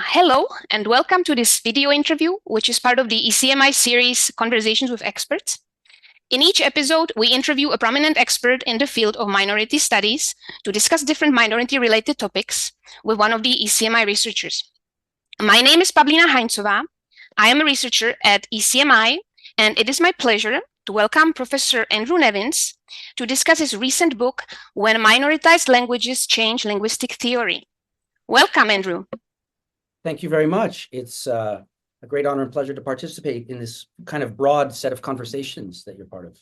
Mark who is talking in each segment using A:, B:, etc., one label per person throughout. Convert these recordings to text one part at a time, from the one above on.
A: Hello, and welcome to this video interview, which is part of the ECMI series, Conversations with Experts. In each episode, we interview a prominent expert in the field of minority studies to discuss different minority-related topics with one of the ECMI researchers. My name is Pavlina Heinzova. I am a researcher at ECMI, and it is my pleasure to welcome Professor Andrew Nevins to discuss his recent book, When Minoritized Languages Change Linguistic Theory. Welcome, Andrew.
B: Thank you very much. It's a great honor and pleasure to participate in this kind of broad set of conversations that you're part of.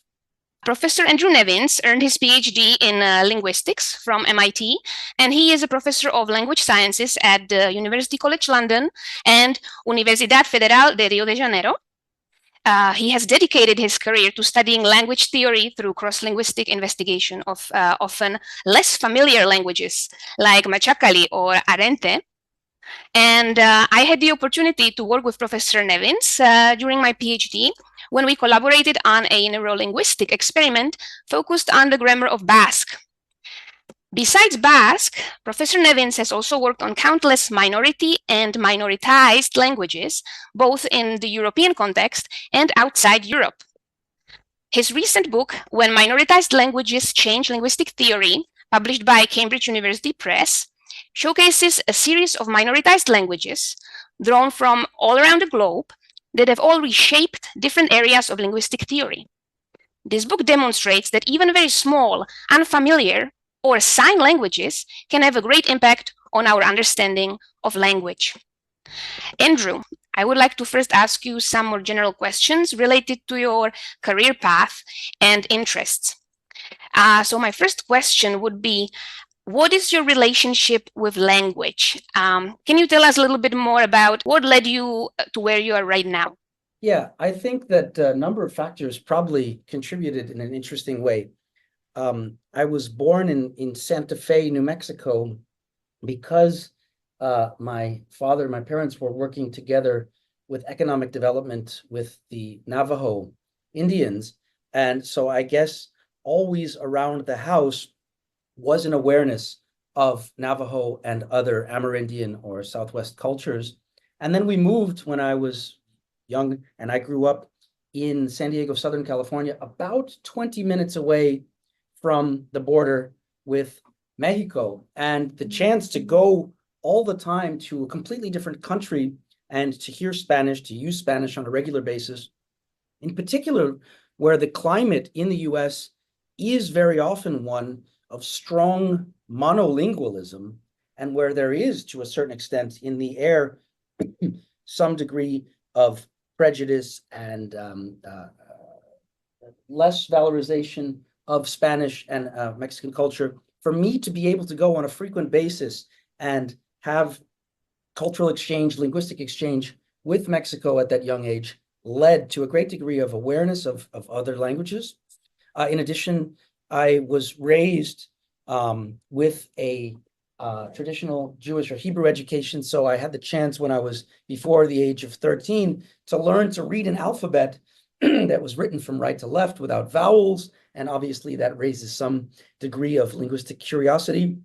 A: Professor Andrew Nevins earned his PhD in linguistics from MIT, and he is a professor of language sciences at the University College London and Universidad Federal de Rio de Janeiro. He has dedicated his career to studying language theory through cross-linguistic investigation of often less familiar languages like Machacali or Arente. And I had the opportunity to work with Professor Nevins during my PhD when we collaborated on a neurolinguistic experiment focused on the grammar of Basque. Besides Basque, Professor Nevins has also worked on countless minority and minoritized languages, both in the European context and outside Europe. His recent book, When Minoritized Languages Change Linguistic Theory, published by Cambridge University Press, showcases a series of minoritized languages drawn from all around the globe that have all reshaped different areas of linguistic theory. This book demonstrates that even very small, unfamiliar, or sign languages can have a great impact on our understanding of language. Andrew, I would like to first ask you some more general questions related to your career path and interests. So my first question would be, what is your relationship with language? Can you tell us a little bit more about what led you to where you are right now?
B: Yeah, I think that a number of factors probably contributed in an interesting way. I was born in Santa Fe, New Mexico, because my father and my parents were working together with economic development with the Navajo Indians. And so I guess always around the house was an awareness of Navajo and other Amerindian or Southwest cultures. And then we moved when I was young, and I grew up in San Diego, Southern California, about 20 minutes away from the border with Mexico. And the chance to go all the time to a completely different country and to hear Spanish, to use Spanish on a regular basis, in particular, where the climate in the US is very often one of strong monolingualism, and where there is, to a certain extent, in the air, some degree of prejudice and less valorization of Spanish and Mexican culture. For me to be able to go on a frequent basis and have cultural exchange, linguistic exchange with Mexico at that young age led to a great degree of awareness of other languages. In addition, I was raised with a traditional Jewish or Hebrew education, so I had the chance when I was before the age of 13 to learn to read an alphabet that was written from right to left without vowels, and obviously that raises some degree of linguistic curiosity.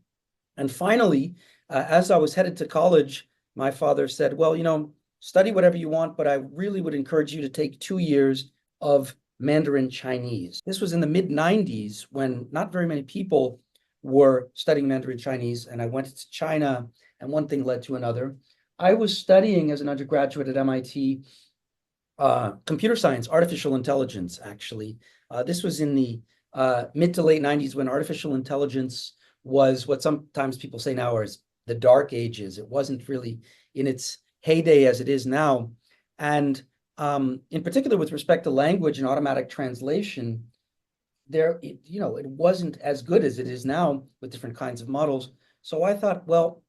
B: And finally, as I was headed to college, my father said, well, you know, study whatever you want, but I really would encourage you to take 2 years of Mandarin Chinese. This was in the mid-90s when not very many people were studying Mandarin Chinese, and I went to China, and one thing led to another. I was studying as an undergraduate at MIT computer science, artificial intelligence, actually. This was in the mid to late 90s when artificial intelligence was what sometimes people say now is the dark ages. It wasn't really in its heyday as it is now. And in particular, with respect to language and automatic translation, it wasn't as good as it is now with different kinds of models. So I thought, well,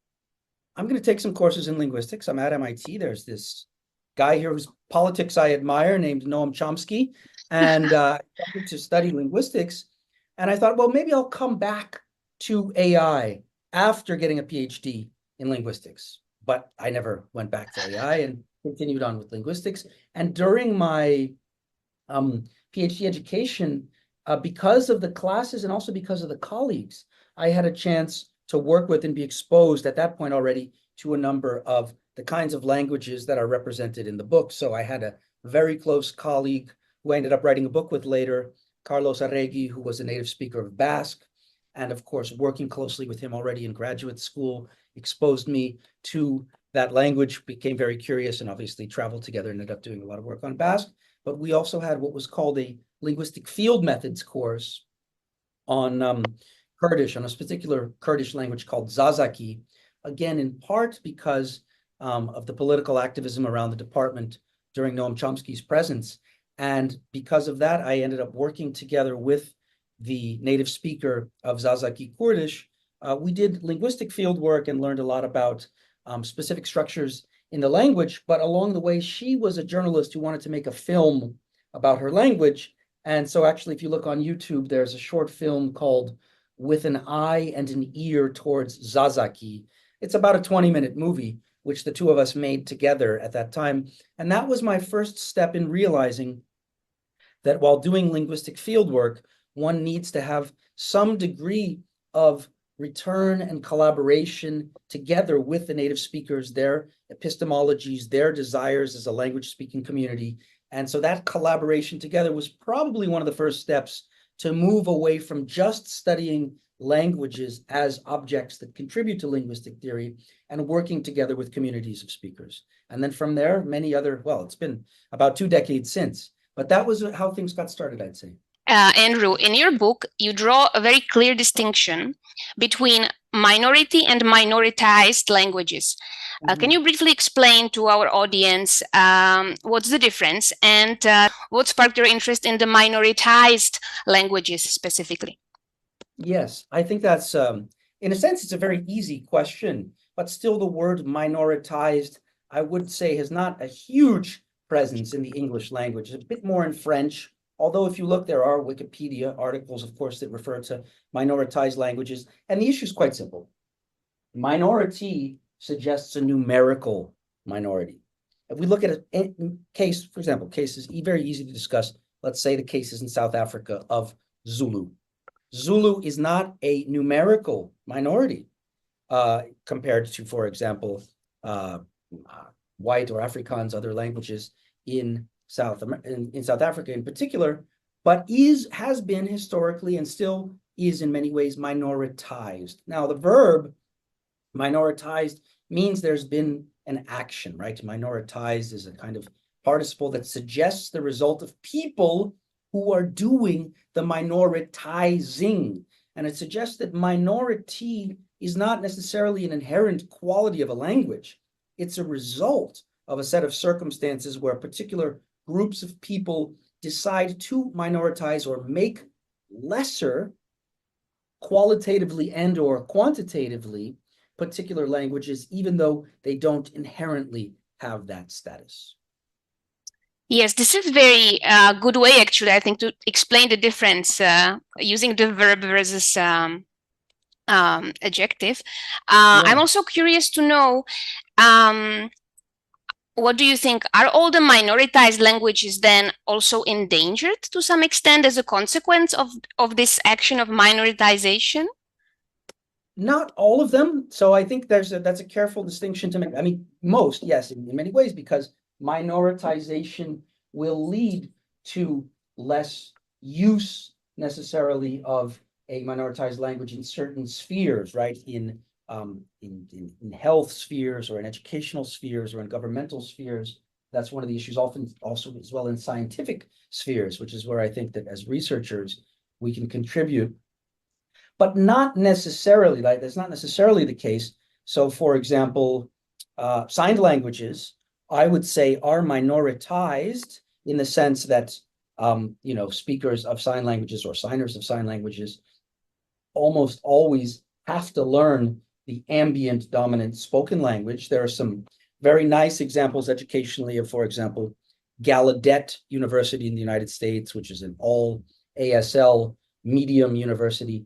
B: I'm going to take some courses in linguistics. I'm at MIT. There's this guy here whose politics I admire named Noam Chomsky, and I started to study linguistics. And I thought, well, maybe I'll come back to AI after getting a PhD in linguistics. But I never went back to AI and continued on with linguistics. And during my PhD education, because of the classes and also because of the colleagues, I had a chance to work with and be exposed at that point already to a number of the kinds of languages that are represented in the book. So I had a very close colleague who I ended up writing a book with later, Carlos Arregui, who was a native speaker of Basque. And of course, working closely with him already in graduate school exposed me to that language, became very curious, and obviously traveled together, ended up doing a lot of work on Basque. But we also had what was called a linguistic field methods course on Kurdish, on a particular Kurdish language called Zazaki, again, in part because of the political activism around the department during Noam Chomsky's presence. And because of that, I ended up working together with the native speaker of Zazaki Kurdish. We did linguistic field work and learned a lot about specific structures in the language, but along the way, she was a journalist who wanted to make a film about her language. And so actually, if you look on YouTube, there's a short film called With an Eye and an Ear Towards Zazaki. It's about a 20-minute movie, which the two of us made together at that time. And that was my first step in realizing that while doing linguistic fieldwork, one needs to have some degree of return and collaboration together with the native speakers, their epistemologies, their desires as a language-speaking community. And so that collaboration together was probably one of the first steps to move away from just studying languages as objects that contribute to linguistic theory and working together with communities of speakers. And then from there, many other, well, it's been about 2 decades since, but that was how things got started, I'd say.
A: Andrew, in your book, you draw a very clear distinction between minority and minoritized languages. Can you briefly explain to our audience what's the difference and what sparked your interest in the minoritized languages specifically?
B: Yes, I think that's, in a sense, it's a very easy question, but still the word minoritized, I would say, has not a huge presence in the English language. It's a bit more in French. Although if you look, there are Wikipedia articles, of course, that refer to minoritized languages. And the issue is quite simple. Minority suggests a numerical minority. If we look at a case, for example, cases very easy to discuss, let's say the cases in South Africa of Zulu. Zulu is not a numerical minority compared to, for example, white or Afrikaans, other languages in South Africa in particular, but has been historically and still is in many ways minoritized. Now, the verb minoritized means there's been an action, right? Minoritized is a kind of participle that suggests the result of people who are doing the minoritizing. And it suggests that minority is not necessarily an inherent quality of a language. It's a result of a set of circumstances where particular groups of people decide to minoritize or make lesser qualitatively and or quantitatively particular languages, even though they don't inherently have that status.
A: Yes, this is very good way, actually, I think, to explain the difference using the verb versus adjective. I'm also curious to know, what do you think? Are all the minoritized languages then also endangered to some extent as a consequence of this action of minoritization?
B: Not all of them. So I think that's a careful distinction to make. I mean, most, yes, in many ways, because minoritization will lead to less use necessarily of a minoritized language in certain spheres, right? In health spheres or in educational spheres or in governmental spheres. That's one of the issues often also as well in scientific spheres, which is where I think that as researchers, we can contribute, but not necessarily, like that's not necessarily the case. So for example, signed languages, I would say, are minoritized in the sense that, speakers of sign languages or signers of sign languages almost always have to learn the ambient dominant spoken language. There are some very nice examples educationally of, for example, Gallaudet University in the United States, which is an all ASL medium university.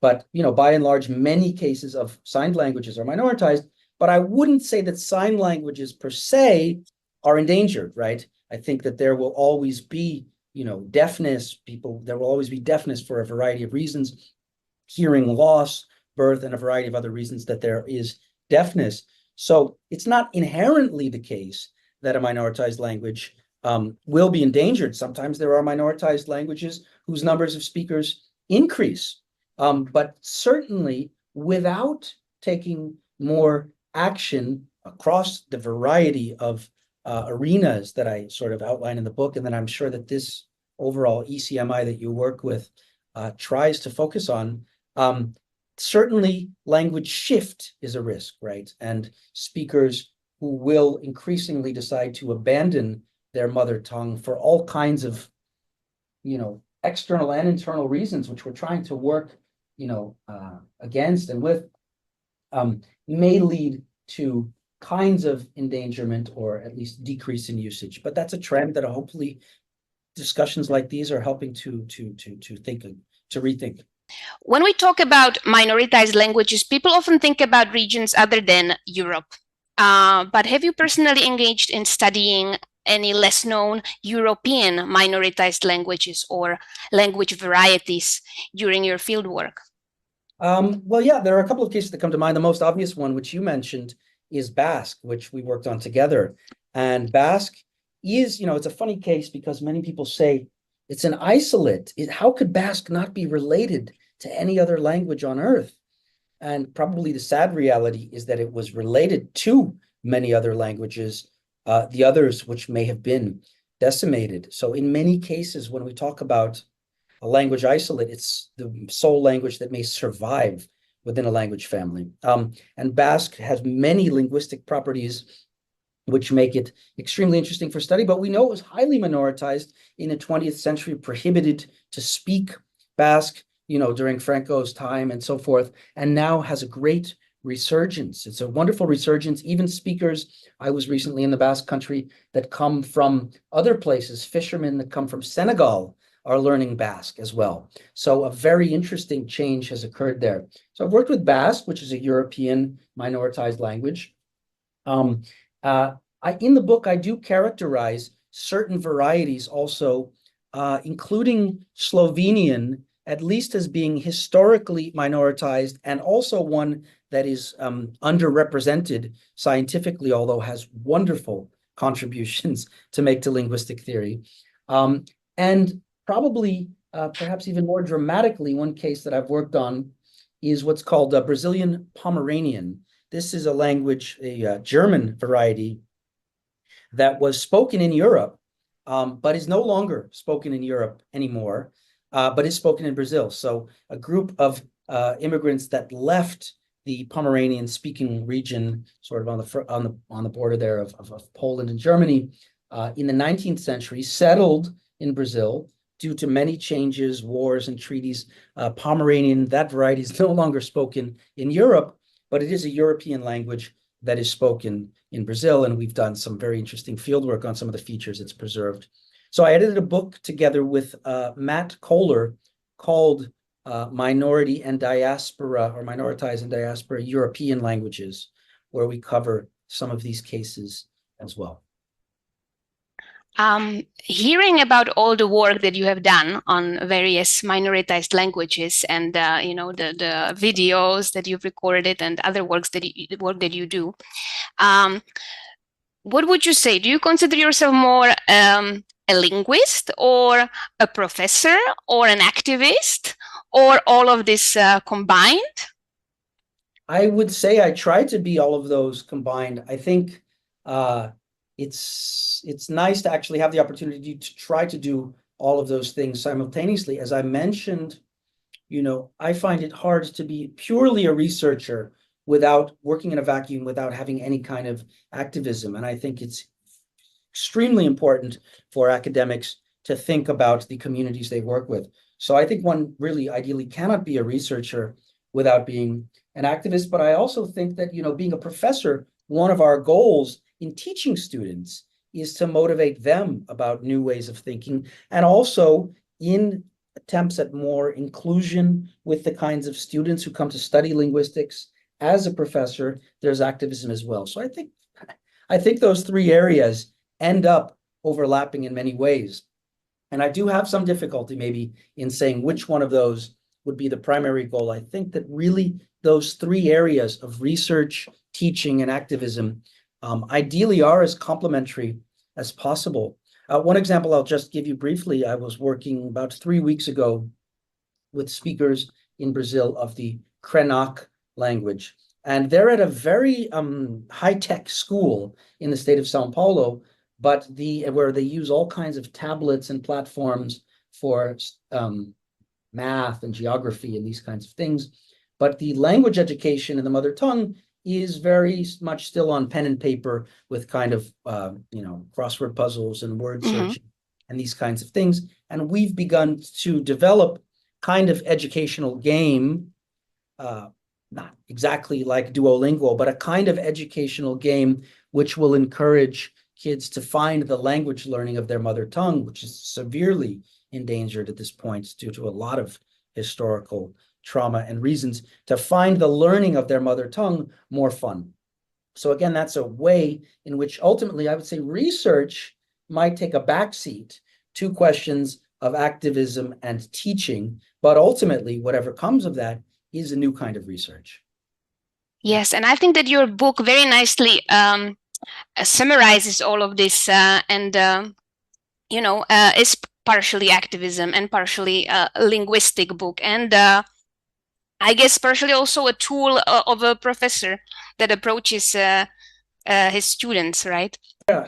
B: But, by and large, many cases of signed languages are minoritized, but I wouldn't say that sign languages per se are endangered, right? I think that there will always be, deafness, there will always be deafness for a variety of reasons, hearing loss, birth, and a variety of other reasons that there is deafness. So it's not inherently the case that a minoritized language will be endangered. Sometimes there are minoritized languages whose numbers of speakers increase, but certainly without taking more action across the variety of arenas that I sort of outline in the book, and then I'm sure that this overall ECMI that you work with tries to focus on. Certainly, language shift is a risk, right? And speakers who will increasingly decide to abandon their mother tongue for all kinds of, external and internal reasons, which we're trying to work, against and with, may lead to kinds of endangerment or at least decrease in usage. But that's a trend that hopefully discussions like these are helping to rethink.
A: When we talk about minoritized languages, people often think about regions other than Europe. But have you personally engaged in studying any less known European minoritized languages or language varieties during your fieldwork?
B: Well, yeah, there are a couple of cases that come to mind. The most obvious one, which you mentioned, is Basque, which we worked on together. And Basque is, it's a funny case because many people say it's an isolate. How could Basque not be related to any other language on earth? And probably the sad reality is that it was related to many other languages, the others which may have been decimated. So in many cases, when we talk about a language isolate, it's the sole language that may survive within a language family. And Basque has many linguistic properties which make it extremely interesting for study, but we know it was highly minoritized in the 20th century, prohibited to speak Basque, during Franco's time and so forth, and now has a great resurgence. It's a wonderful resurgence. Even speakers, I was recently in the Basque country, that come from other places, fishermen that come from Senegal are learning Basque as well. So a very interesting change has occurred there. So I've worked with Basque, which is a European minoritized language. In the book, I do characterize certain varieties also, including Slovenian, at least as being historically minoritized, and also one that is underrepresented scientifically, although has wonderful contributions to make to linguistic theory. And probably, perhaps even more dramatically, one case that I've worked on is what's called Brazilian Pomeranian. This is a language, a German variety that was spoken in Europe, but is no longer spoken in Europe anymore, but is spoken in Brazil. So a group of immigrants that left the Pomeranian-speaking region, sort of on the border there of Poland and Germany, in the 19th century, settled in Brazil due to many changes, wars, and treaties. Pomeranian, that variety, is no longer spoken in Europe, but it is a European language that is spoken in Brazil, and we've done some very interesting fieldwork on some of the features it's preserved. So I edited a book together with Matt Kohler called Minority and Diaspora, or Minoritized and Diaspora European Languages, where we cover some of these cases as well.
A: Hearing about all the work that you have done on various minoritized languages and the videos that you've recorded and other work that you do, what would you say? Do you consider yourself more a linguist or a professor or an activist or all of this combined?
B: I would say I try to be all of those combined. I think it's nice to actually have the opportunity to try to do all of those things simultaneously. As I mentioned, I find it hard to be purely a researcher without working in a vacuum, without having any kind of activism. And I think it's extremely important for academics to think about the communities they work with. So I think one really ideally cannot be a researcher without being an activist. But I also think that, being a professor, one of our goals in teaching students is to motivate them about new ways of thinking, and also in attempts at more inclusion with the kinds of students who come to study linguistics. As a professor, there's activism as well. So I think those three areas end up overlapping in many ways. And I do have some difficulty maybe in saying which one of those would be the primary goal. I think that really those three areas of research, teaching, and activism ideally are as complementary as possible. One example I'll just give you briefly. I was working about 3 weeks ago with speakers in Brazil of the Krenak language. And they're at a very high-tech school in the state of Sao Paulo, but where they use all kinds of tablets and platforms for math and geography and these kinds of things. But the language education in the mother tongue is very much still on pen and paper with kind of, crossword puzzles and word searching and these kinds of things. And we've begun to develop kind of educational game, not exactly like Duolingo, but a kind of educational game which will encourage kids to find the language learning of their mother tongue, which is severely endangered at this point due to a lot of historical trauma and reasons, to find the learning of their mother tongue more fun. So again, that's a way in which ultimately I would say research might take a backseat to questions of activism and teaching, but ultimately whatever comes of that is a new kind of research.
A: Yes, and I think that your book very nicely summarizes all of this is partially activism and partially a linguistic book, and I guess partially also a tool of a professor that approaches his students, right?
B: Yeah,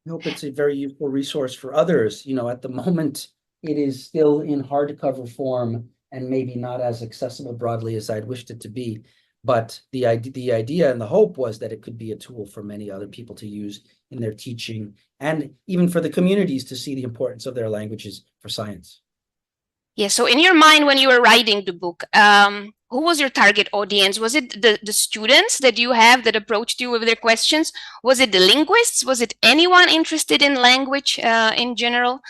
B: I hope it's a very useful resource for others. At the moment, it is still in hardcover form and maybe not as accessible broadly as I'd wished it to be. But the idea and the hope was that it could be a tool for many other people to use in their teaching and even for the communities to see the importance of their languages for science.
A: Yeah, so in your mind when you were writing the book, who was your target audience? Was it the students that you have that approached you with their questions? Was it the linguists? Was it anyone interested in language in general?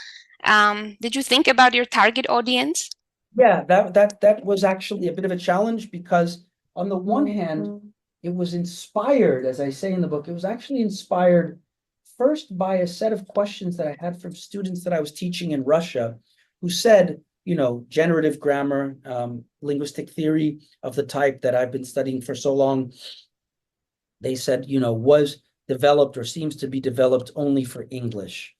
A: Did you think about your target audience?
B: Yeah, that was actually a bit of a challenge because on the one hand, it was inspired, as I say in the book, it was actually inspired first by a set of questions that I had from students that I was teaching in Russia who said, generative grammar, linguistic theory of the type that I've been studying for so long, they said, was developed or seems to be developed only for English.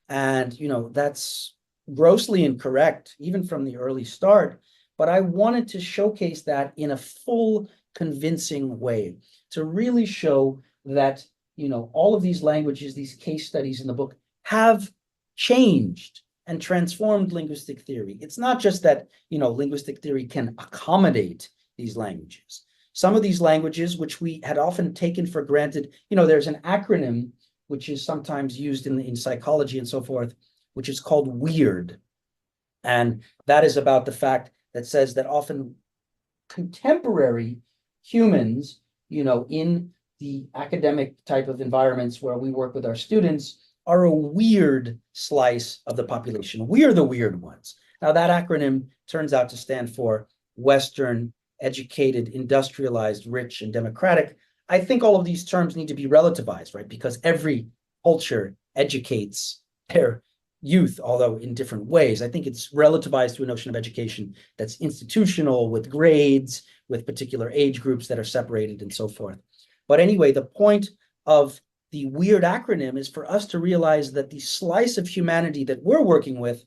B: And, that's grossly incorrect, even from the early start. But I wanted to showcase that in a full, convincing way, to really show that, all of these languages, these case studies in the book have changed and transformed linguistic theory. It's not just that, linguistic theory can accommodate these languages. Some of these languages, which we had often taken for granted, there's an acronym which is sometimes used in psychology and so forth, which is called WEIRD. And that is about the fact that says that often contemporary humans, in the academic type of environments where we work with our students, are a weird slice of the population. We are the weird ones. Now, that acronym turns out to stand for Western, educated, industrialized, rich, and democratic. I think all of these terms need to be relativized, right? Because every culture educates their youth, although in different ways. I think it's relativized to a notion of education that's institutional, with grades, with particular age groups that are separated and so forth. But anyway, the point of the WEIRD acronym is for us to realize that the slice of humanity that we're working with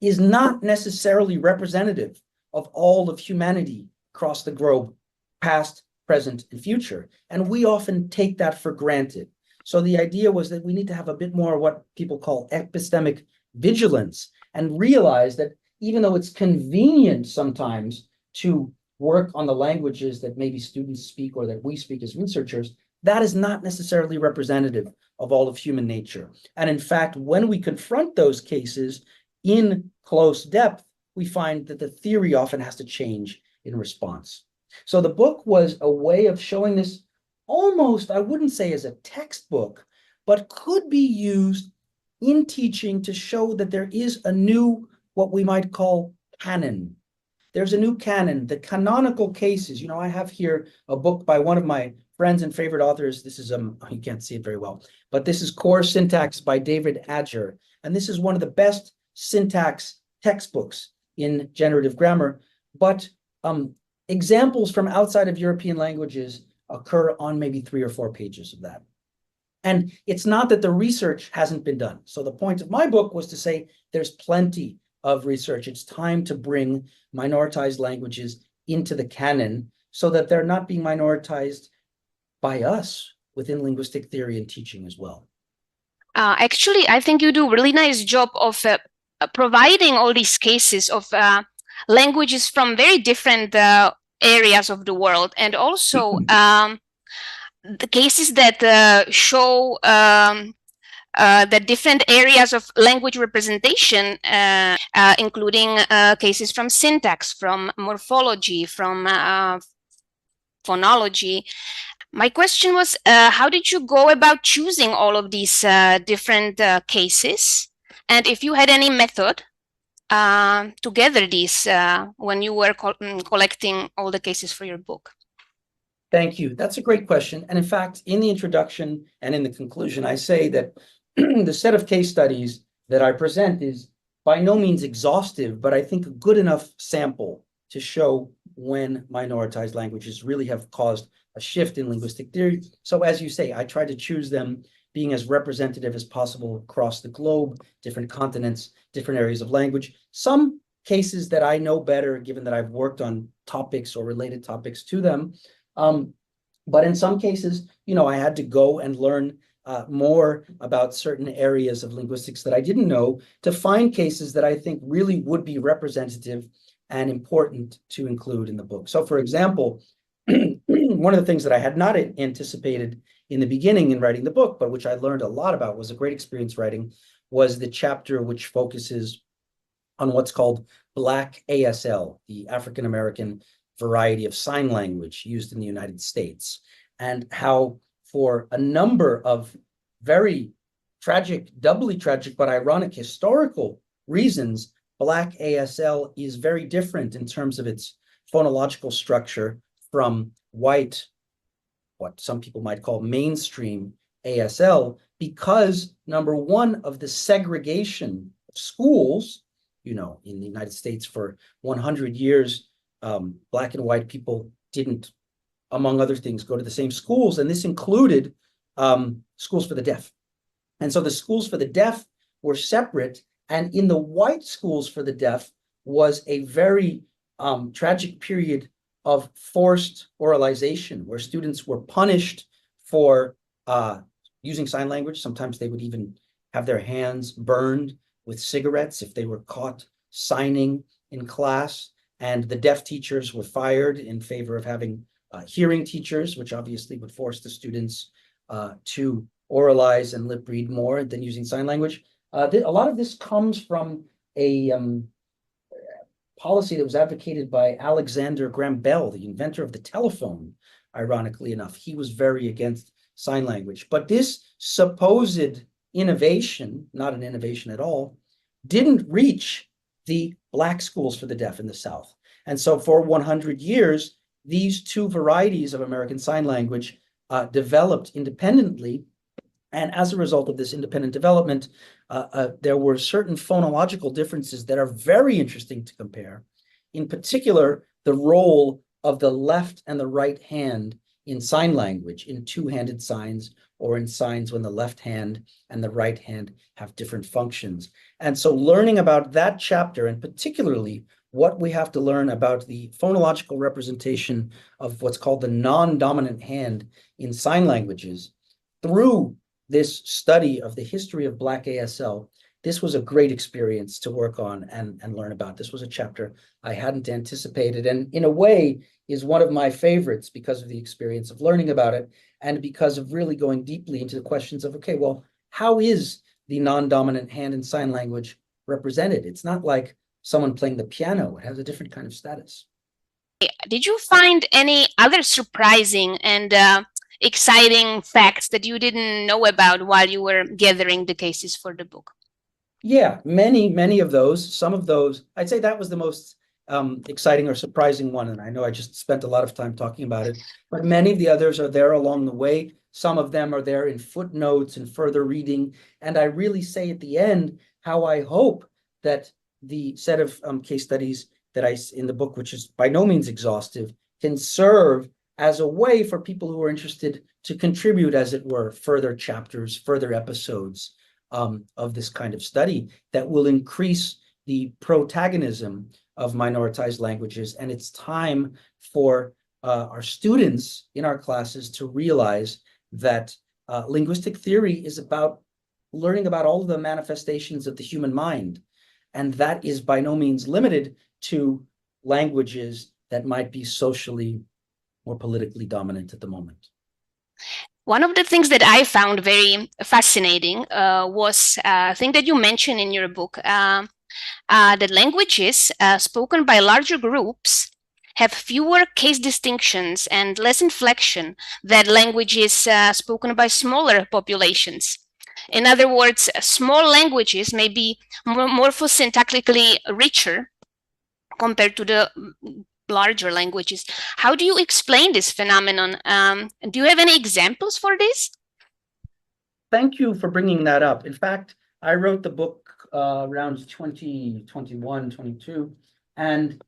B: is not necessarily representative of all of humanity across the globe, past, present, and future. And we often take that for granted. So the idea was that we need to have a bit more what people call epistemic vigilance and realize that even though it's convenient sometimes to work on the languages that maybe students speak or that we speak as researchers, that is not necessarily representative of all of human nature. And in fact, when we confront those cases in close depth, we find that the theory often has to change in response. So the book was a way of showing this almost, I wouldn't say as a textbook, but could be used in teaching to show that there is a new, what we might call canon. There's a new canon, the canonical cases. I have here a book by one of my friends and favorite authors. This is, you can't see it very well, but this is Core Syntax by David Adger. And this is one of the best syntax textbooks in generative grammar. But examples from outside of European languages occur on maybe 3 or 4 pages of that. And it's not that the research hasn't been done. So the point of my book was to say there's plenty of research. It's time to bring minoritized languages into the canon so that they're not being minoritized by us within linguistic theory and teaching as well.
A: Actually, I think you do a really nice job of providing all these cases of languages from very different areas of the world, and also the cases that show the different areas of language representation, including cases from syntax, from morphology, from phonology. My question was, how did you go about choosing all of these different cases? And if you had any method to gather these when you were collecting all the cases for your book?
B: Thank you. That's a great question. And in fact, in the introduction and in the conclusion, I say that the set of case studies that I present is by no means exhaustive, but I think a good enough sample to show when minoritized languages really have caused a shift in linguistic theory. So as you say, I try to choose them being as representative as possible across the globe, different continents, different areas of language. Some cases that I know better, given that I've worked on topics or related topics to them. But in some cases, I had to go and learn more about certain areas of linguistics that I didn't know to find cases that I think really would be representative and important to include in the book. So for example, one of the things that I had not anticipated in the beginning in writing the book, but which I learned a lot about, was a great experience writing, was the chapter which focuses on what's called Black ASL, the African American variety of sign language used in the United States, and how for a number of very tragic, doubly tragic, but ironic historical reasons, Black ASL is very different in terms of its phonological structure from white, what some people might call mainstream ASL, because number one, of the segregation of schools. In the United States for 100 years, Black and white people didn't, among other things, go to the same schools, and this included schools for the deaf. And so the schools for the deaf were separate, and in the white schools for the deaf was a very tragic period of forced oralization, where students were punished for using sign language. Sometimes they would even have their hands burned with cigarettes if they were caught signing in class. And the deaf teachers were fired in favor of having hearing teachers, which obviously would force the students to oralize and lip read more than using sign language. A lot of this comes from a policy that was advocated by Alexander Graham Bell, the inventor of the telephone. Ironically enough, he was very against sign language. But this supposed innovation, not an innovation at all, didn't reach the Black schools for the deaf in the South. And so for 100 years, these two varieties of American Sign Language developed independently. And as a result of this independent development, there were certain phonological differences that are very interesting to compare. In particular, the role of the left and the right hand in sign language, in two-handed signs, or in signs when the left hand and the right hand have different functions. And so learning about that chapter, and particularly what we have to learn about the phonological representation of what's called the non-dominant hand in sign languages, through this study of the history of Black ASL, this was a great experience to work on and learn about. This was a chapter I hadn't anticipated, and in a way is one of my favorites because of the experience of learning about it, and because of really going deeply into the questions of, okay, well, how is the non-dominant hand in sign language represented? It's not like someone playing the piano. It has a different kind of status.
A: Did you find any other surprising and exciting facts that you didn't know about while you were gathering the cases for the book?
B: Yeah, many of those. Some of those, I'd say that was the most exciting or surprising one. And I know I just spent a lot of time talking about it, but many of the others are there along the way. Some of them are there in footnotes and further reading. And I really say at the end how I hope that the set of case studies that in the book, which is by no means exhaustive, can serve as a way for people who are interested to contribute, as it were, further chapters, further episodes of this kind of study that will increase the protagonism of minoritized languages. And it's time for our students in our classes to realize that linguistic theory is about learning about all of the manifestations of the human mind. And that is by no means limited to languages that might be socially or politically dominant at the moment.
A: One of the things that I found very fascinating was a thing that you mentioned in your book, that languages spoken by larger groups have fewer case distinctions and less inflection than languages spoken by smaller populations. In other words, small languages may be morphosyntactically richer compared to the larger languages. How do you explain this phenomenon? Do you have any examples for this?
B: Thank you for bringing that up. In fact, I wrote the book around 2021, 22, and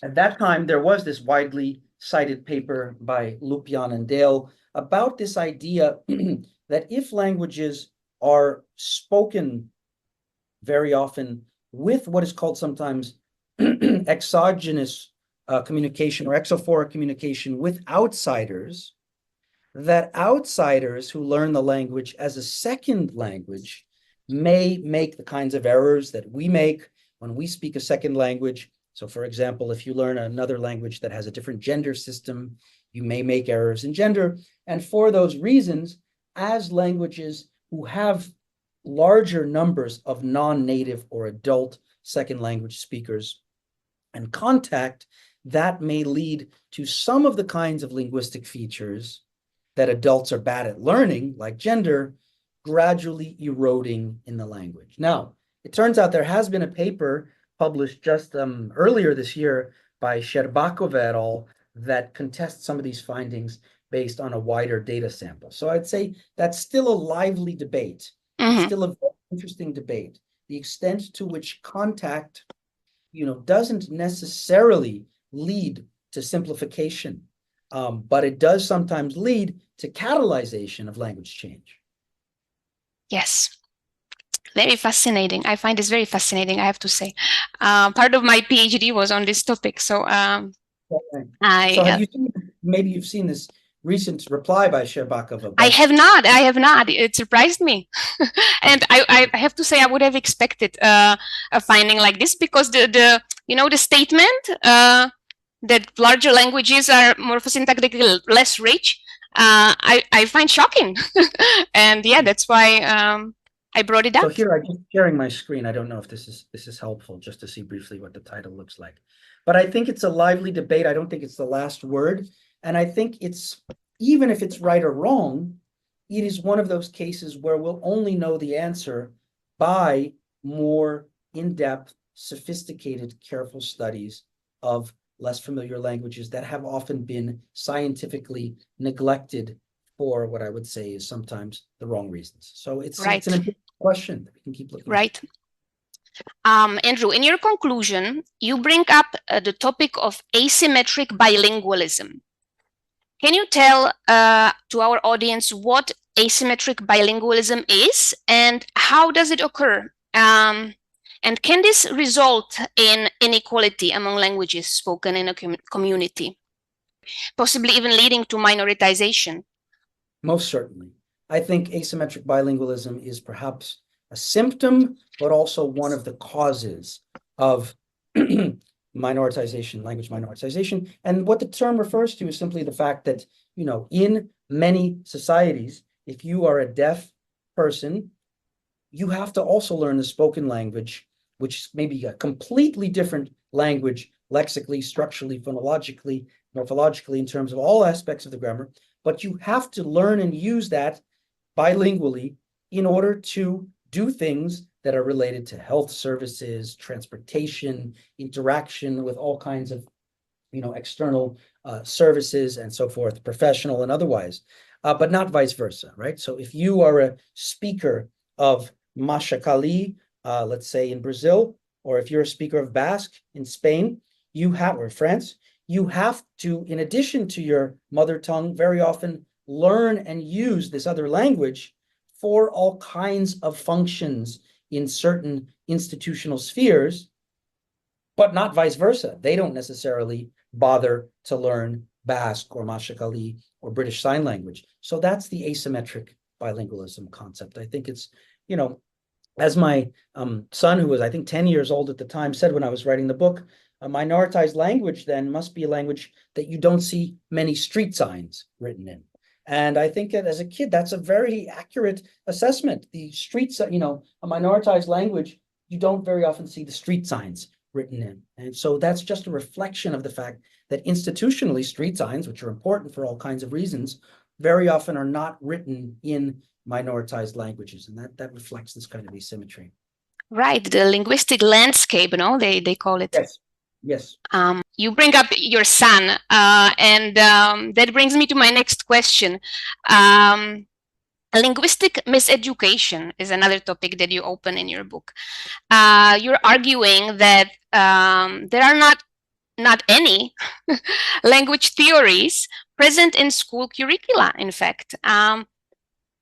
B: at that time, there was this widely cited paper by Lupian and Dale about this idea that if languages are spoken very often with what is called sometimes exogenous communication or exophoric communication with outsiders, that outsiders who learn the language as a second language may make the kinds of errors that we make when we speak a second language. So, for example, if you learn another language that has a different gender system, you may make errors in gender. And for those reasons, as languages who have larger numbers of non-native or adult second language speakers and contact, that may lead to some of the kinds of linguistic features that adults are bad at learning, like gender, gradually eroding in the language. Now, it turns out there has been a paper published just earlier this year by Sherbakova et al. That contests some of these findings based on a wider data sample. So I'd say that's still a lively debate. It's still a very interesting debate. The extent to which contact, doesn't necessarily lead to simplification, but it does sometimes lead to catalyzation of language change.
A: Yes. Very fascinating. I find this very fascinating, I have to say. Part of my PhD was on this topic. So
B: maybe you've seen this recent reply by Sherbakova.
A: I have not. It surprised me. And I have to say I would have expected a finding like this, because the statement that larger languages are morphosyntactically less rich, I find shocking. And yeah, that's why I brought it up.
B: So here I'm just sharing my screen. I don't know if this is helpful, just to see briefly what the title looks like. But I think it's a lively debate. I don't think it's the last word. And I think even if it's right or wrong, it is one of those cases where we'll only know the answer by more in-depth, sophisticated, careful studies of less familiar languages that have often been scientifically neglected for what I would say is sometimes the wrong reasons. So it's an important question that we can keep looking at.
A: Right. Andrew, in your conclusion, you bring up the topic of asymmetric bilingualism. Can you tell to our audience what asymmetric bilingualism is and how does it occur? And can this result in inequality among languages spoken in a community, possibly even leading to minoritization?
B: Most certainly. I think asymmetric bilingualism is perhaps a symptom, but also one of the causes of minoritization, language minoritization. And what the term refers to is simply the fact that, in many societies, if you are a deaf person, you have to also learn the spoken language, which may be a completely different language, lexically, structurally, phonologically, morphologically, in terms of all aspects of the grammar. But you have to learn and use that bilingually in order to do things that are related to health services, transportation, interaction with all kinds of, external services and so forth, professional and otherwise, but not vice versa, right? So if you are a speaker of Machacali, let's say in Brazil, or if you're a speaker of Basque in Spain, or France, you have to, in addition to your mother tongue, very often learn and use this other language for all kinds of functions in certain institutional spheres, but not vice versa. They don't necessarily bother to learn Basque or Mashakali or British Sign Language. So that's the asymmetric bilingualism concept. I think it's, as my son, who was, I think, 10 years old at the time, said when I was writing the book, a minoritized language then must be a language that you don't see many street signs written in. And I think that as a kid, that's a very accurate assessment. The streets, a minoritized language, you don't very often see the street signs written in. And so that's just a reflection of the fact that institutionally street signs, which are important for all kinds of reasons, very often are not written in minoritized languages. And that reflects this kind of asymmetry.
A: Right, the linguistic landscape, they call it.
B: Yes. Yes.
A: You bring up your son, and that brings me to my next question. Linguistic miseducation is another topic that you open in your book. You're arguing that there are not any language theories present in school curricula, in fact.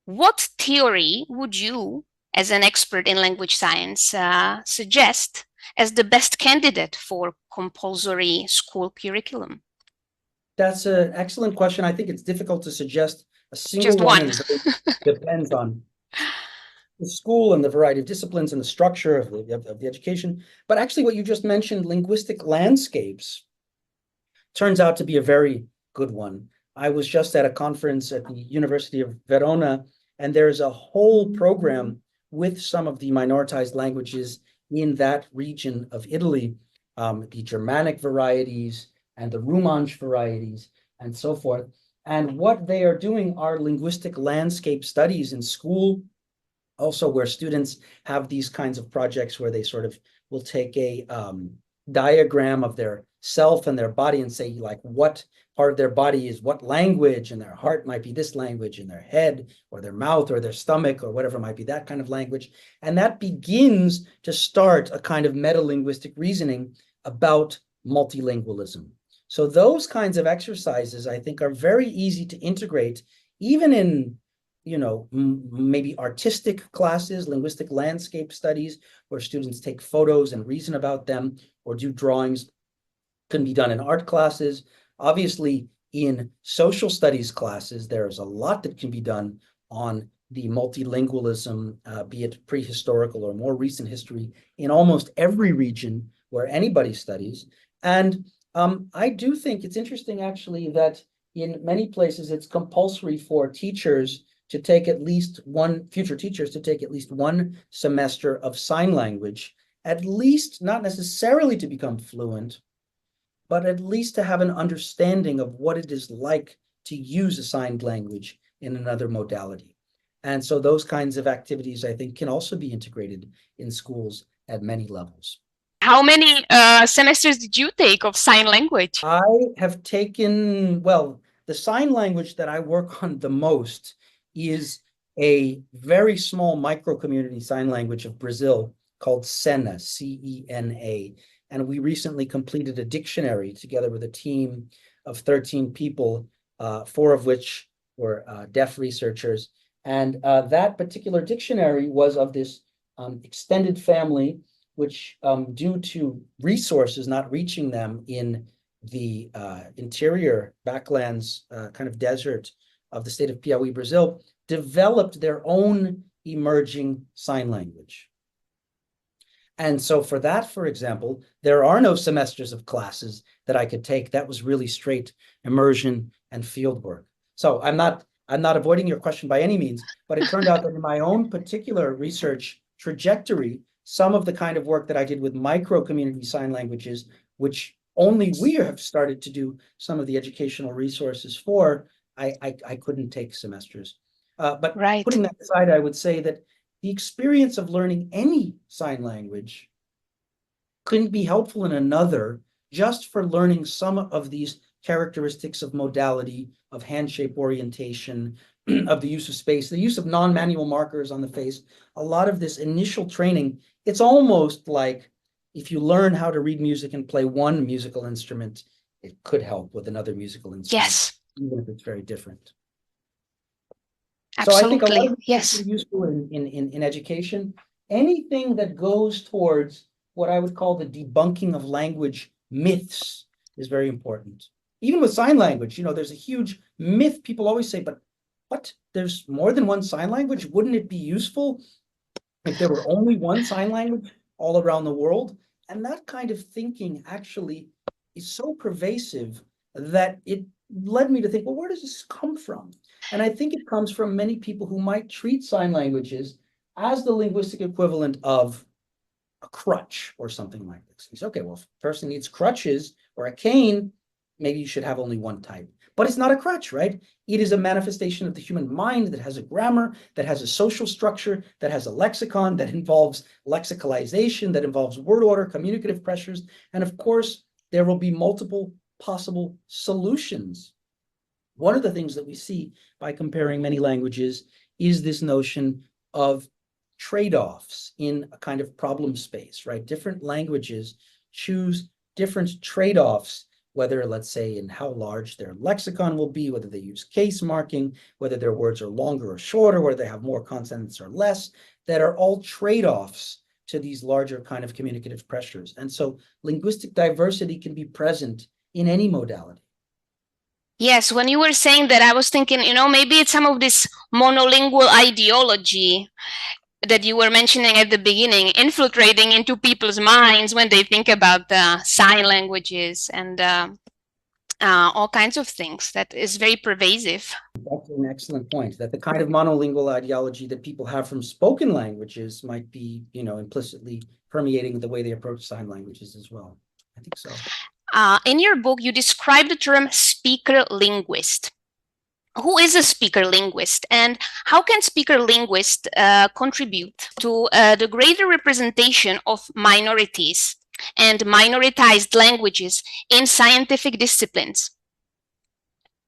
A: What theory would you, as an expert in language science, suggest as the best candidate for compulsory school curriculum?
B: That's an excellent question. I think it's difficult to suggest a single
A: Just one.
B: Depends on the school and the variety of disciplines and the structure of the education. But actually, what you just mentioned, linguistic landscapes, turns out to be a very good one. I was just at a conference at the University of Verona, and there's a whole program with some of the minoritized languages in that region of Italy, the Germanic varieties and the Romansh varieties and so forth. And what they are doing are linguistic landscape studies in school, also where students have these kinds of projects where they sort of will take a diagram of their self and their body and say, like, what part of their body is what language, and their heart might be this language, and their head or their mouth or their stomach or whatever might be that kind of language. And that begins to start a kind of meta-linguistic reasoning about multilingualism. So those kinds of exercises, I think, are very easy to integrate, even in, maybe artistic classes, linguistic landscape studies, where students take photos and reason about them or do drawings. Can be done in art classes. Obviously, in social studies classes, there's a lot that can be done on the multilingualism, be it prehistorical or more recent history, in almost every region where anybody studies. And I do think it's interesting, actually, that in many places it's compulsory for teachers to take at least one, future teachers to take at least one semester of sign language, at least not necessarily to become fluent, but at least to have an understanding of what it is like to use a signed language in another modality. And so those kinds of activities, I think, can also be integrated in schools at many levels.
A: How many semesters did you take of sign language?
B: I have taken, the sign language that I work on the most is a very small micro-community sign language of Brazil called Cena, C-E-N-A. And we recently completed a dictionary together with a team of 13 people, 4 of which were deaf researchers. And that particular dictionary was of this extended family, which due to resources not reaching them in the interior backlands, kind of desert of the state of Piauí, Brazil, developed their own emerging sign language. And so for that, for example, there are no semesters of classes that I could take. That was really straight immersion and field work. So I'm not avoiding your question by any means, but it turned out that in my own particular research trajectory, some of the kind of work that I did with micro-community sign languages, which only we have started to do some of the educational resources for, I couldn't take semesters. But right. Putting that aside, I would say that the experience of learning any sign language couldn't be helpful in another just for learning some of these characteristics of modality, of hand shape orientation, of the use of space, the use of non-manual markers on the face. A lot of this initial training, it's almost like if you learn how to read music and play one musical instrument, it could help with another musical instrument,
A: Yes,
B: even if it's very different. So I think a
A: absolutely.
B: lot of it
A: Yes.
B: is useful in education. Anything that goes towards what I would call the debunking of language myths is very important. Even with sign language, you know, there's a huge myth. People always say, but what? There's more than one sign language? Wouldn't it be useful if there were only one sign language all around the world? And that kind of thinking actually is so pervasive that it led me to think, well, where does this come from? And I think it comes from many people who might treat sign languages as the linguistic equivalent of a crutch or something like this. He says, okay, well, if a person needs crutches or a cane, maybe you should have only one type. But it's not a crutch, right? It is a manifestation of the human mind that has a grammar, that has a social structure, that has a lexicon, that involves lexicalization, that involves word order, communicative pressures. And of course, there will be multiple possible solutions. One of the things that we see by comparing many languages is this notion of trade-offs in a kind of problem space, right? Different languages choose different trade-offs, whether, let's say, in how large their lexicon will be, whether they use case marking, whether their words are longer or shorter, whether they have more consonants or less, that are all trade-offs to these larger kind of communicative pressures. And so linguistic diversity can be present in any modality.
A: Yes, when you were saying that, I was thinking, maybe it's some of this monolingual ideology that you were mentioning at the beginning, infiltrating into people's minds when they think about the sign languages and all kinds of things. That is very pervasive.
B: That's an excellent point, that the kind of monolingual ideology that people have from spoken languages might be, implicitly permeating the way they approach sign languages as well. I think so.
A: In your book, you describe the term speaker-linguist. Who is a speaker-linguist, and how can speaker-linguists contribute to the greater representation of minorities and minoritized languages in scientific disciplines?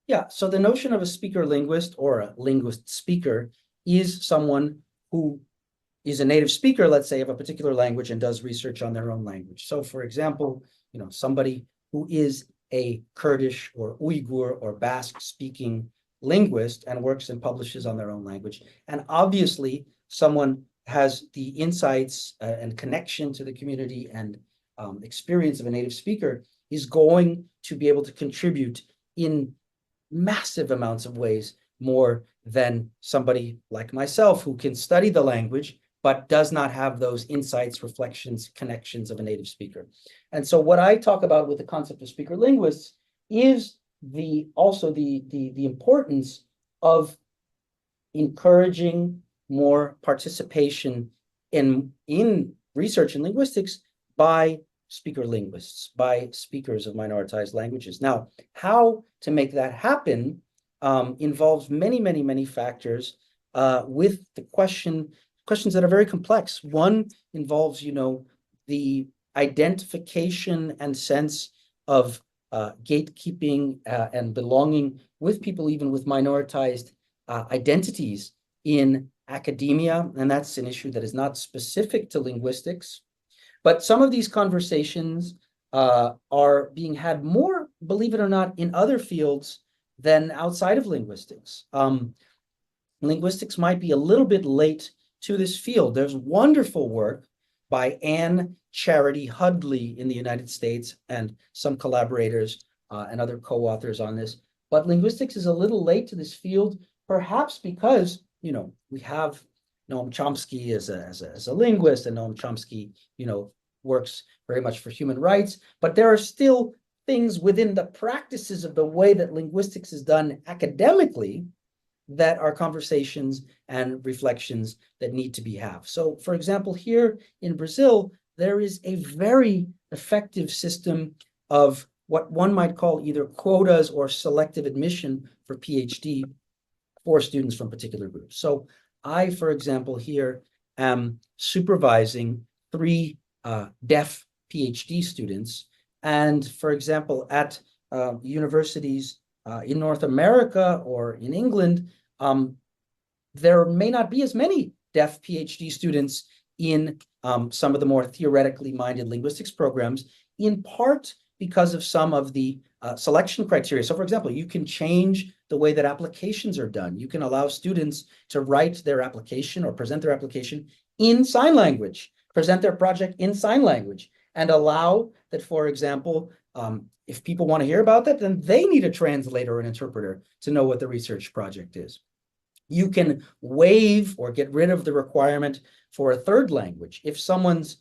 B: Yeah, so the notion of a speaker-linguist or a linguist speaker is someone who is a native speaker, let's say, of a particular language and does research on their own language. So, for example, somebody who is a Kurdish or Uyghur or Basque speaking linguist and works and publishes on their own language. And obviously, someone has the insights and connection to the community and experience of a native speaker is going to be able to contribute in massive amounts of ways more than somebody like myself who can study the language but does not have those insights, reflections, connections of a native speaker. And so what I talk about with the concept of speaker linguists is also the importance of encouraging more participation in research in linguistics by speaker linguists, by speakers of minoritized languages. Now, how to make that happen involves many factors with the questions that are very complex. One involves, the identification and sense of gatekeeping and belonging with people, even with minoritized identities in academia. And that's an issue that is not specific to linguistics. But some of these conversations are being had more, believe it or not, in other fields than outside of linguistics. Linguistics might be a little bit late to this field. There's wonderful work by Anne Charity Hudley in the United States and some collaborators and other co-authors on this. But linguistics is a little late to this field, perhaps because, we have Noam Chomsky as a linguist, and Noam Chomsky, works very much for human rights. But there are still things within the practices of the way that linguistics is done academically that are conversations and reflections that need to be had. So, for example, here in Brazil, there is a very effective system of what one might call either quotas or selective admission for PhD for students from particular groups. So I, for example, here am supervising 3 deaf PhD students. And for example, at universities in North America or in England, there may not be as many deaf PhD students in some of the more theoretically minded linguistics programs, in part because of some of the selection criteria. So, for example, you can change the way that applications are done. You can allow students to write their application or present their application in sign language, present their project in sign language, and allow that, for example, if people want to hear about that, then they need a translator or an interpreter to know what the research project is. You can waive or get rid of the requirement for a third language. If someone's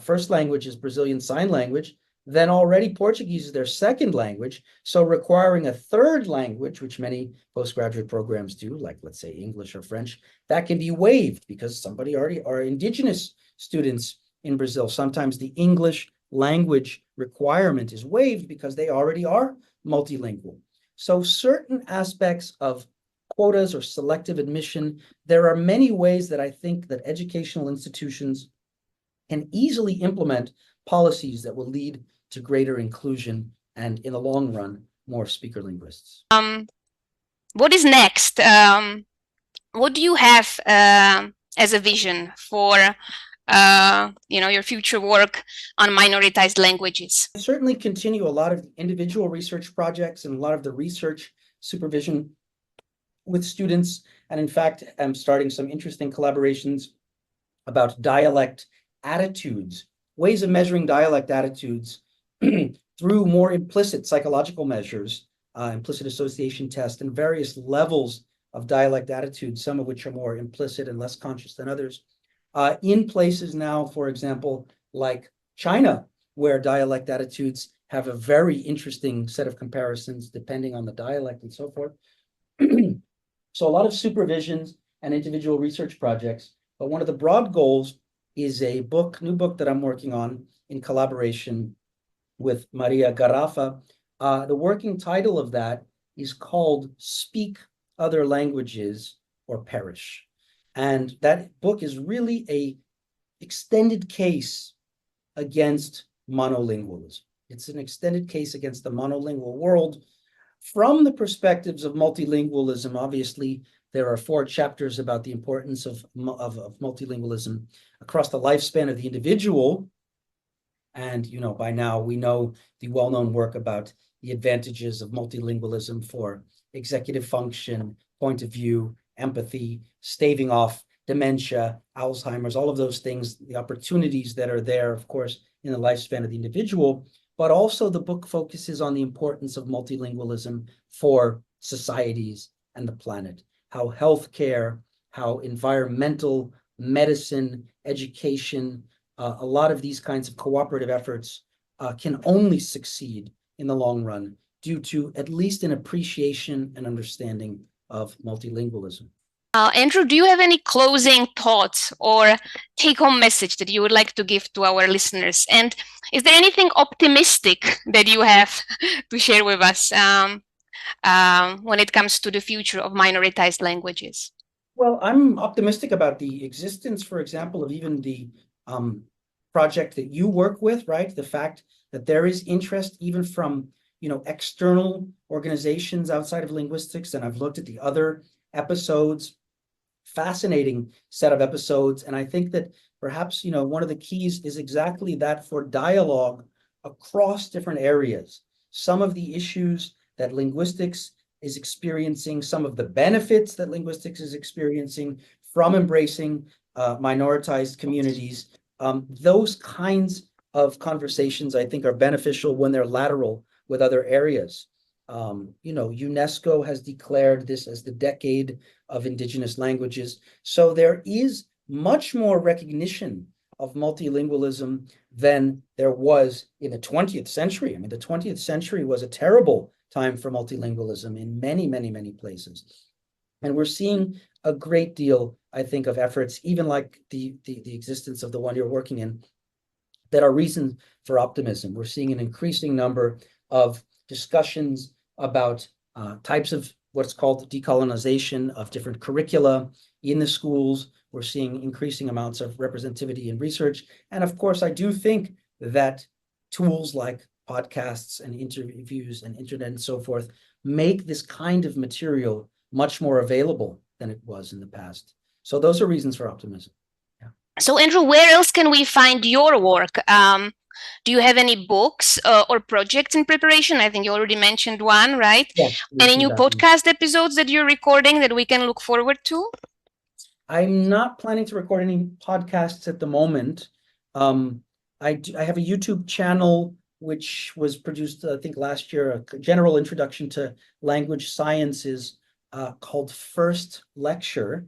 B: first language is Brazilian Sign Language, then already Portuguese is their second language. So requiring a third language, which many postgraduate programs do, like let's say English or French, that can be waived because somebody already are indigenous students in Brazil. Sometimes the English language requirement is waived because they already are multilingual. So certain aspects of quotas or selective admission, there are many ways that I think that educational institutions can easily implement policies that will lead to greater inclusion and, in the long run, more speaker linguists.
A: What is next? What do you have as a vision for your future work on minoritized languages?
B: I certainly continue a lot of individual research projects and a lot of the research supervision with students. And in fact, I'm starting some interesting collaborations about dialect attitudes, ways of measuring dialect attitudes through more implicit psychological measures, implicit association test, and various levels of dialect attitudes, some of which are more implicit and less conscious than others, in places now, for example, like China, where dialect attitudes have a very interesting set of comparisons depending on the dialect and so forth. So a lot of supervisions and individual research projects, but one of the broad goals is a new book that I'm working on in collaboration with Maria Garrafa. The working title of that is called Speak Other Languages or Perish. And that book is really an extended case against monolingualism. It's an extended case against the monolingual world from the perspectives of multilingualism. Obviously, there are 4 chapters about the importance of multilingualism across the lifespan of the individual. And, by now we know the well-known work about the advantages of multilingualism for executive function, point of view, empathy, staving off dementia, Alzheimer's, all of those things, the opportunities that are there, of course, in the lifespan of the individual. But also the book focuses on the importance of multilingualism for societies and the planet, how healthcare, how environmental medicine, education, a lot of these kinds of cooperative efforts can only succeed in the long run due to at least an appreciation and understanding of multilingualism.
A: Andrew, do you have any closing thoughts or take-home message that you would like to give to our listeners? And is there anything optimistic that you have to share with us when it comes to the future of minoritized languages?
B: Well, I'm optimistic about the existence, for example, of even the project that you work with, right? The fact that there is interest even from, external organizations outside of linguistics. And I've looked at the other episodes, fascinating set of episodes. And I think that perhaps, one of the keys is exactly that, for dialogue across different areas. Some of the issues that linguistics is experiencing, some of the benefits that linguistics is experiencing from embracing minoritized communities, those kinds of conversations, I think, are beneficial when they're lateral with other areas. UNESCO has declared this as the decade of indigenous languages. So there is much more recognition of multilingualism than there was in the 20th century. I mean, the 20th century was a terrible time for multilingualism in many, many, many places. And we're seeing a great deal, I think, of efforts, even like the existence of the one you're working in, that are reason for optimism. We're seeing an increasing number of discussions about types of what's called decolonization of different curricula in the schools. We're seeing increasing amounts of representativity in research. And of course, I do think that tools like podcasts and interviews and internet and so forth make this kind of material much more available than it was in the past. So those are reasons for optimism.
A: So Andrew, where else can we find your work? Do you have any books or projects in preparation? I think you already mentioned one, right?
B: Yes.
A: Any new podcast episodes that you're recording that we can look forward to?
B: I'm not planning to record any podcasts at the moment. I have a YouTube channel which was produced, I think, last year, a general introduction to language sciences called First Lecture.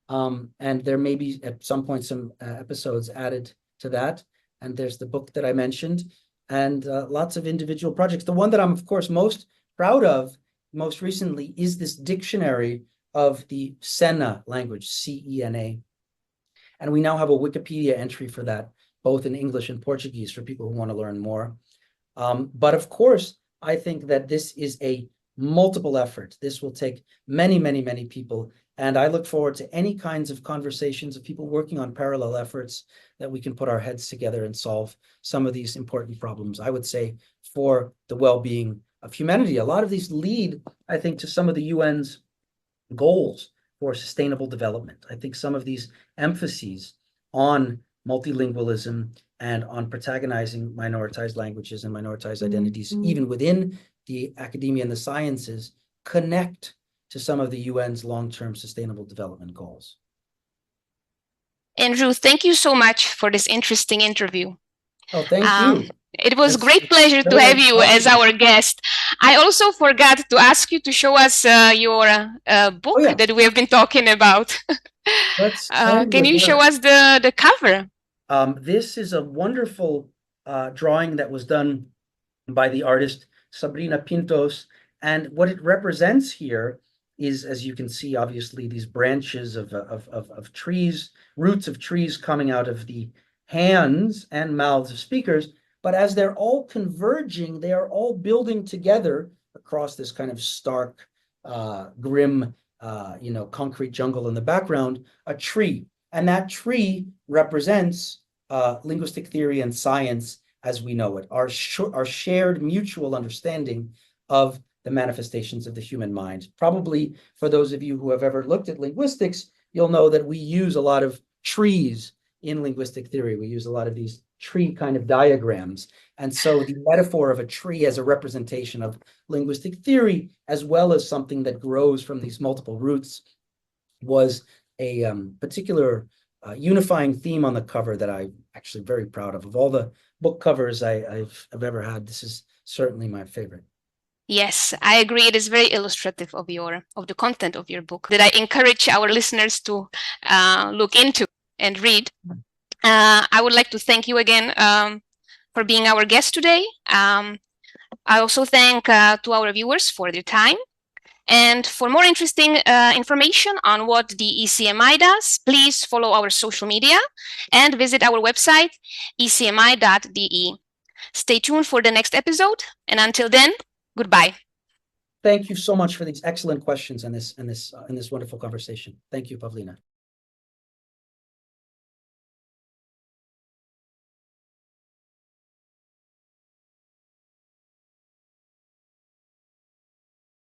B: And there may be at some point some episodes added to that. And there's the book that I mentioned, and lots of individual projects. The one that I'm, of course, most proud of most recently is this dictionary of the Cena language, C-E-N-A. And we now have a Wikipedia entry for that, both in English and Portuguese for people who want to learn more. But of course, I think that this is a multiple effort. This will take many, many, many people. And I look forward to any kinds of conversations of people working on parallel efforts that we can put our heads together and solve some of these important problems, I would say, for the well-being of humanity. A lot of these lead, I think, to some of the UN's goals for sustainable development. I think some of these emphases on multilingualism and on protagonizing minoritized languages and minoritized identities, even within the academia and the sciences, connect to some of the UN's long-term sustainable development goals.
A: Andrew, thank you so much for this interesting interview.
B: Oh, thank you.
A: It was a great pleasure to have you as our guest. I also forgot to ask you to show us your book that we have been talking about. Can you show us the cover?
B: This is a wonderful drawing that was done by the artist Sabrina Pintos. And what it represents here is, as you can see, obviously, these branches of trees, roots of trees coming out of the hands and mouths of speakers. But as they're all converging, they are all building together across this kind of stark, grim, concrete jungle in the background, a tree. And that tree represents linguistic theory and science as we know it, our shared mutual understanding of the manifestations of the human mind. Probably for those of you who have ever looked at linguistics, you'll know that we use a lot of trees in linguistic theory. We use a lot of these tree kind of diagrams. And so the metaphor of a tree as a representation of linguistic theory, as well as something that grows from these multiple roots, was a particular unifying theme on the cover that I'm actually very proud of. Of all the book covers I've ever had, this is certainly my favorite.
A: Yes, I agree. It is very illustrative of the content of your book that I encourage our listeners to look into and read. I would like to thank you again for being our guest today. I also thank to our viewers for their time. And for more interesting information on what the ECMI does, please follow our social media and visit our website, ecmi.de. Stay tuned for the next episode. And until then, goodbye.
B: Thank you so much for these excellent questions and this wonderful conversation. Thank you, Pavlina.